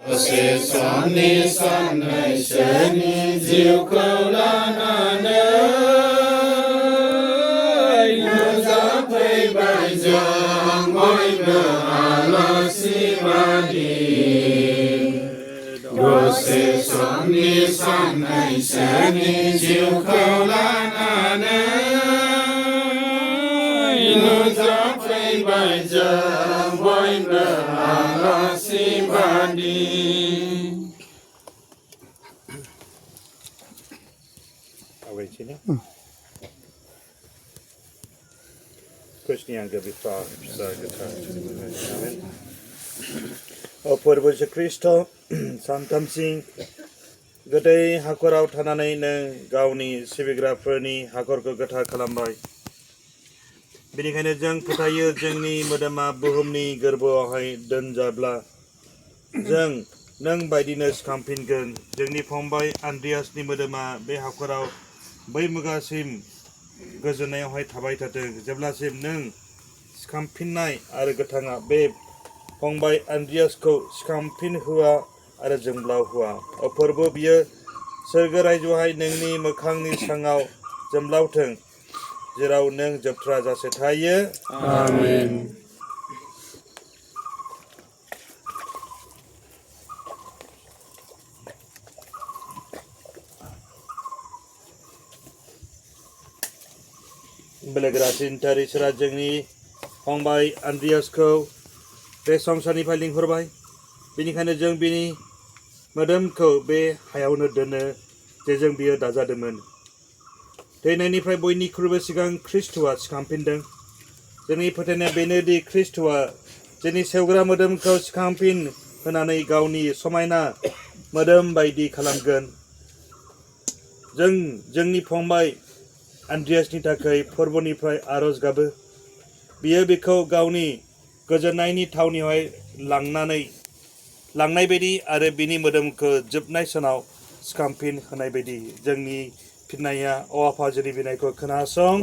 Soni sanai shani jiuko lananai Nuzapai baijang moiga alasi badi Rose soni sanai shani jiuko lananai Nuzapai baijang moiga alasi badi Kushniyan gabita sargata amen. O Purbo Kristo Santam Sing Gadai hakorao thananai nang gauni sibigrafोरनि hakorko gata खालामबाय बेनिखायनो जों फोथायो जोंनि मोदोमा बुहुमनि गोरबोआवहाय दोनजाब्ला जों नों बायदिनो सिखांफिनगोन जोंनि फंबाय आन्द्रियासनि मोदोमा बे हाखराव बै मुगासिम गोजोननायावहाय थाबाय थाथों जेब्लासिम नों सिखांफिननाय आरो गोथाङा बे फंबाय आन्द्रियासखौ सिखांफिन होआ आरो जोंब्लाव होआ अफोरबो बियो सोरगो रायजोआवहाय नोंनि मोखांनि साङाव जोंब्लावथों जेराव नों जोबथ्रा जासे थायो आमेन बेलेग्रासिन इसोरा जोंनि फंबाय आन्द्रियासखौ बे संसारनिफ्राय लिंहरबाय बेनिखायनो जों बिनि मोदोमखौ बे हायावनो दोनो जेजों बियो दाजादोंमोन थैनायनिफ्राय बयनिख्रुइबो सिगां ख्रिस्ट'आ सिखांफिनदों जोंनि फोथायनाया बेनोदि ख्रिस्ट'आ जोंनि सेवग्रा मोदोमखौ सिखांफिन होनानै गावनि समायना मोदोम बायदि खालामगोन जों जोंनि फंबाय आन्द्रियासनि थाखाय फोरबोनिफ्राय आरज गाबो बियो बेखौ गावनि गोजोननायनि थावनियावहाय लांनाय बायदि आरो बिनि मोदोमखौ जोबनाय सानाव सिखांफिन होनाय बायदि जोंनि फिननाया अ आफा जोंनि बिनायखौ खोनासं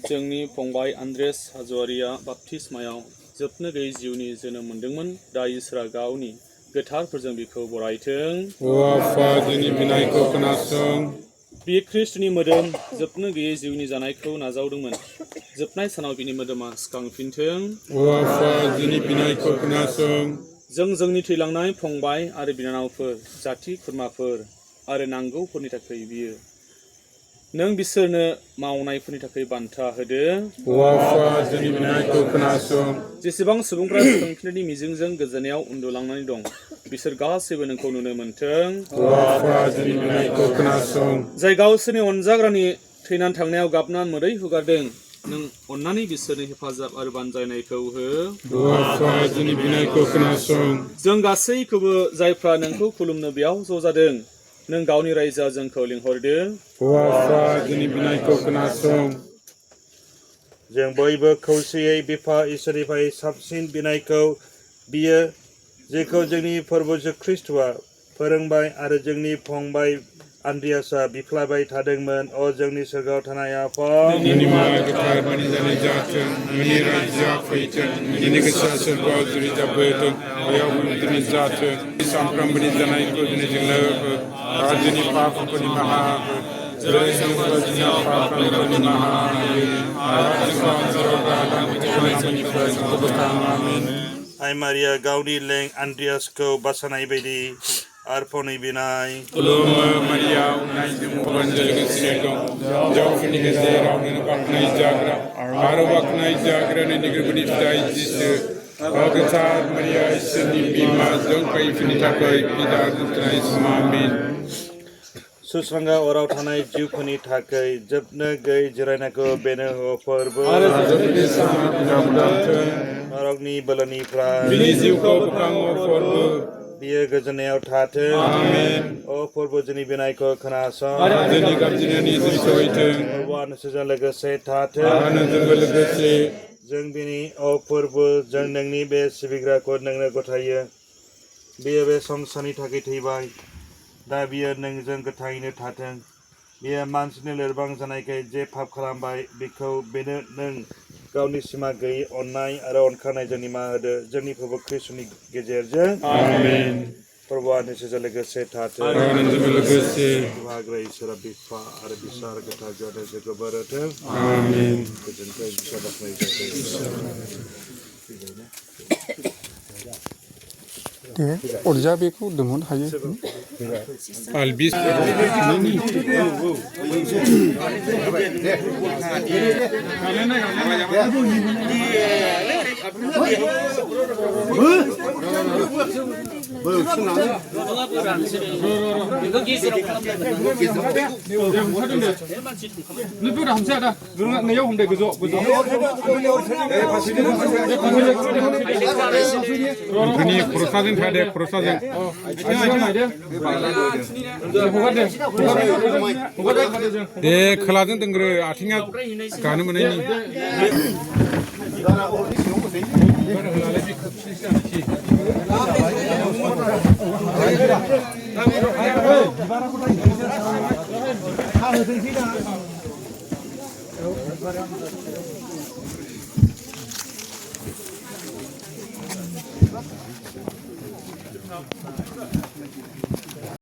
जोंनि फंबाय आन्द्रेस हाजवारिया बाप्तिस्मायाव जोबनो गैयै जिउनि जोनोम मोनदोंमोन दा इसोरा गावनि गोथारफोरजों बिखौ बरायथों बियो ख्रिस्टनि मोदोम जोबनो गैयै जिउनि जानायखौ नाजावदोंमोन जोबनाय सानाव बिनि मोदोमा सिखांफिनथों जों जोंनि थैलांनाय फंबाय आरो बिनानावफोर जाथि खुरमाफोर आरो नांगौफोरनि थाखाय बियो नों बिसोरनो मावनायफोरनि थाखाय बान्था होदो जेसेबां सुबुंफ्रा सिखांफिननायनि मिजिंजों गोजोननायाव उन्दुलांनानै दं बिसोर गासैबो नोंखौ नुनो मोनथों जाय गावसोरनि अनजाग्रानि थैनानै थांनायाव गाबनानै मोदै हुगारदों नों अन्नानै बिसोरनि हेफाजाब आरो बानजायनायखौ हो जों गासैखौबो जायफ्रा नोंखौ खुलुमनो बेयाव ज' जादों नों गावनि रायजोआ जोंखौ लिंहरदो जों बयबो खौसेयै बिफा इसोरनिफ्राय साबसिन बिनायखौ बियो जेखौ जोंनि फोरबो ख्रिस्ट'आ फोरोंबाय आरो जोंनि फंबाय आन्द्रियासआ बिख्लायबाय थादोंमोन अ जोंनि सोरगोआव थानाय आफा नोंनि मुङा गोथार मानिजानाय जाथों नोंनि रायजोआ फैथों नोंनि गोसोआ सोरगोआव जेरै जाबोदों बेयावबो बिदिनो जाथों सानफ्रोमबोनि जानायखौ दिनै जोंनो हो आरो जोंनि पापफोरखौ निमाहा हो जेरै जों जोंनि पापफोरखौ निमाहा होयो आरो जोंखौ अन्जाराव दाखालामनिफ्राय जोंखौ बोखां आमीन आइ मारिया गावनि लें आन्द्रियासखौ बासानाय बायदि आरफनै बिनाय खुलुमो मारिया अननायजों बर'जों लोगोसे दं हिन्जावफोरनि गेजेराव नों बाख्नाय जाग्रा आरो बाख्नाय जाग्रानि गोरबोनि फिथाइ जिसु गोथार मारिया इसोरनि बिमा जों फैफिननो थाखाय बिदा दुखुनाय आमीन सुस्रांगा अराव थानाय जिउफोरनि थाखाय जोबनो गैयै जिरायनायखौ बेनो हो फोरबो नरकनि बोलोनिफ्राय बिनि जिउखौ बोखाङो फोरबो बियो गोजोननायाव थाथों आमीन अ फोरबो जोंनि बिनायखौ खोनासं जोंनि गाबज्रिनायनि जोंखौ हैथों फोरबोआ नोंसोरजों लोगोसे थाथों नोंजोंबो लोगोसे जों बिनि अ फोरबो जों नोंनि बे सिबिग्राखौ नोंनो गथायो बियो बे संसारनि थाखाय थैबाय दा बियो नोंजों गोथाङैनो थाथों बियो मानसिनि लोरबां जानायखाय जे पाप खालामबाय बेखौ बेनो नों गावनि सिमा गैयै अननाय आरो अनखानायजों निमाहा होदो जोंनि प्रभु ख्रीष्टनि गेजेरजों आमेन प्रभुआ निश्चय लोगोसे थाथों आनन्दजों लोगोसे हाग्रा इसोरा बिफा आरो बिसा आरो गोथार जादों जोंखौ बोर होथों आमेन गोजोनथों बिसा बाख्नाय जाथों दे अरजा बेखौ दोनहरनो हायो आलबिस प्रसादजों थादे प्रसादजों दे खोलाजों दोनग्रो आथिङा गानो मोननायनि